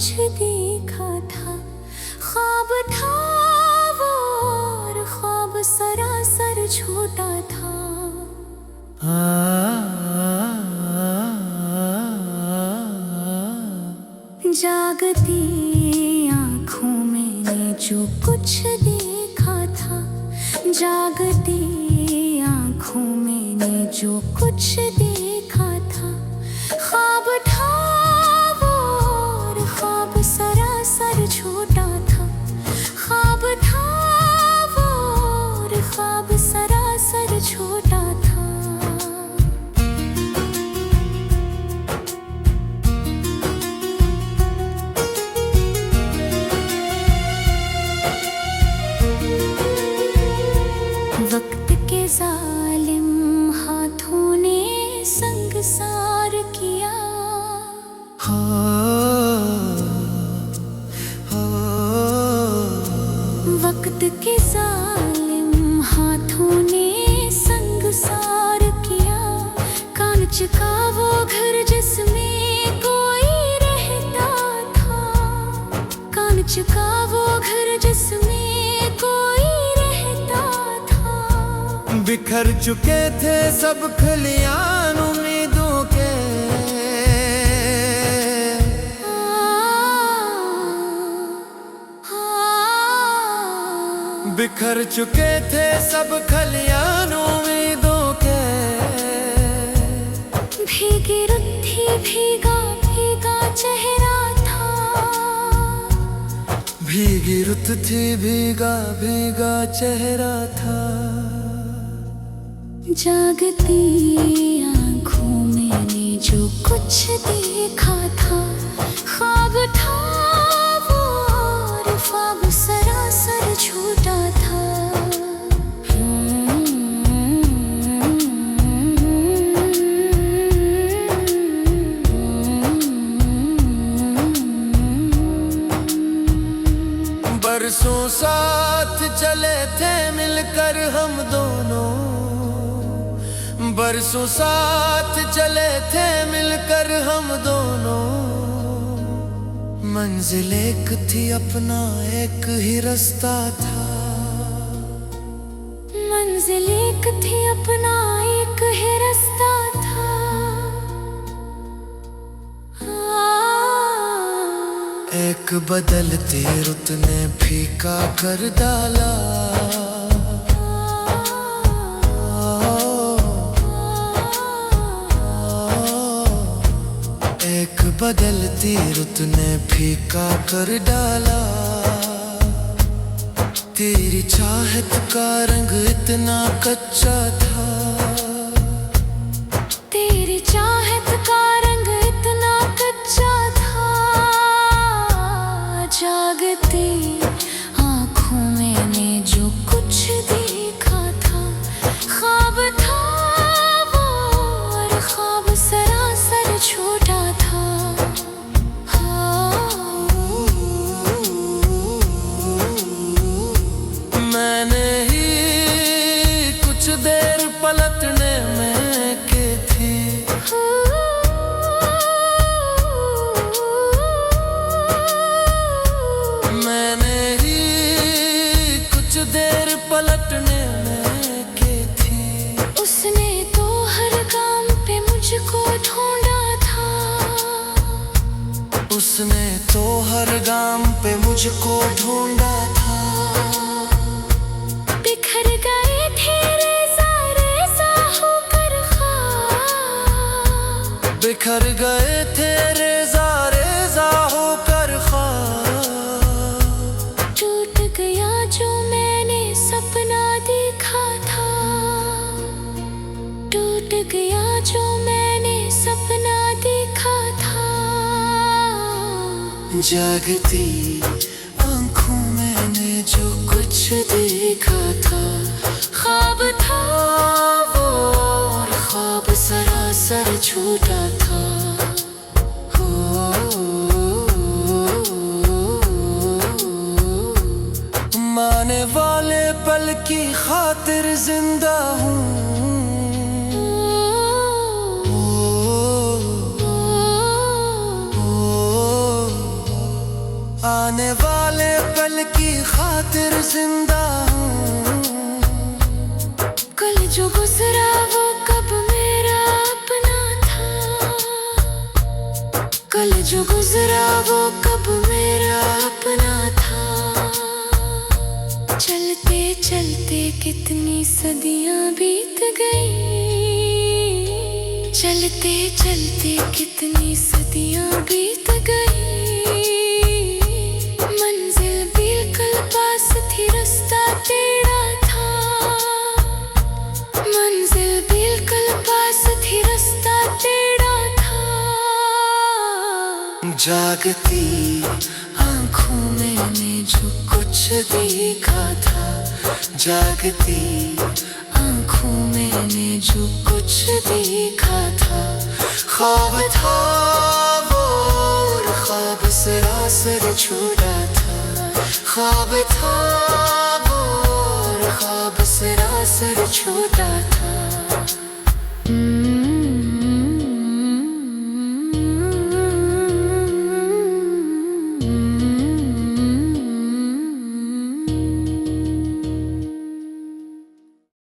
कुछ देखा था, ख्वाब था वो और ख्वाब सरासर छोटा था। जागती आँखों मैंने जो कुछ देखा था, जागती आँखों मैंने जो कुछ देखा था, ख्वाब था वो और ख्वाब सरासर छोटा था, ख्वाब था वो और ख्वाब सरासर छोटा था। वक्त के जालिम हाथों ने संगसार किया, वक्त के जालिम हाथों ने संगसार किया। कांच का वो घर जिसमें कोई रहता था, कांच का वो घर जिसमें कोई बिखर चुके थे सब खलियान उम्मीदों के, बिखर चुके थे सब खलियान उम्मीदों के। भीगी रुत थी भीगा भीगा चेहरा था, भीगी रुत थी भीगा भीगा चेहरा था। जागती आँखों मैंने जो कुछ देखा था, ख्वाब था वो और ख्वाब सरासर छोटा था। बरसों साथ चले थे मिलकर हम दोनों, बरसों साथ चले थे मिलकर हम दोनों। मंजिल एक थी अपना एक ही रास्ता था, मंजिल एक थी अपना एक ही रास्ता था। एक बदलती रुत ने फीका कर डाला, एक बदलती रुत ने फीका कर डाला। तेरी चाहत का रंग इतना कच्चा था, तेरी चाहत का रंग इतना कच्चा था। जागती आँखों मैंने जो कुछ देखा था, ख्वाब था वो और ख्वाब सरासर छोटा था। मैंने ही कुछ देर पलटने में की थी, मैंने ही कुछ देर पलटने में की थी। उसने तो हर काम पे मुझको ढूंढा था, उसने तो हर गाम पे मुझको ढूंढा था। बिखर गए थे रेज़ा रेज़ा होकर ख्वाब, बिखर गए थे रेज़ा रेज़ा होकर ख्वाब। टूट गया जो मैंने सपना देखा था, टूट गया जो मैंने सपना देखा था। जागती आँखों मैंने जो कुछ देखा था, ख्वाब था वो और ख्वाब सरासर छोटा था। माने वाले पल की खातिर जिंदा हूँ, आने वाले पल की खातिर जिंदा हूँ। कल जो गुजरा वो कब मेरा अपना था, कल जो गुजरा वो कब मेरा अपना था। चलते चलते कितनी सदियां बीत गई, चलते चलते कितनी सदियां बीत गई। मंजिल बिल्कुल पास थी, रास्ता टेढ़ा था, मंजिल बिल्कुल पास थी, रास्ता टेढ़ा था। जागती आंखों मैंने जो कुछ देखा था, जागती आंखों मैंने जो कुछ देखा था। ख्वाब था वो और ख्वाब सरासर छूटा था, ख्वाब था वो और ख्वाब सरासर छूटा था।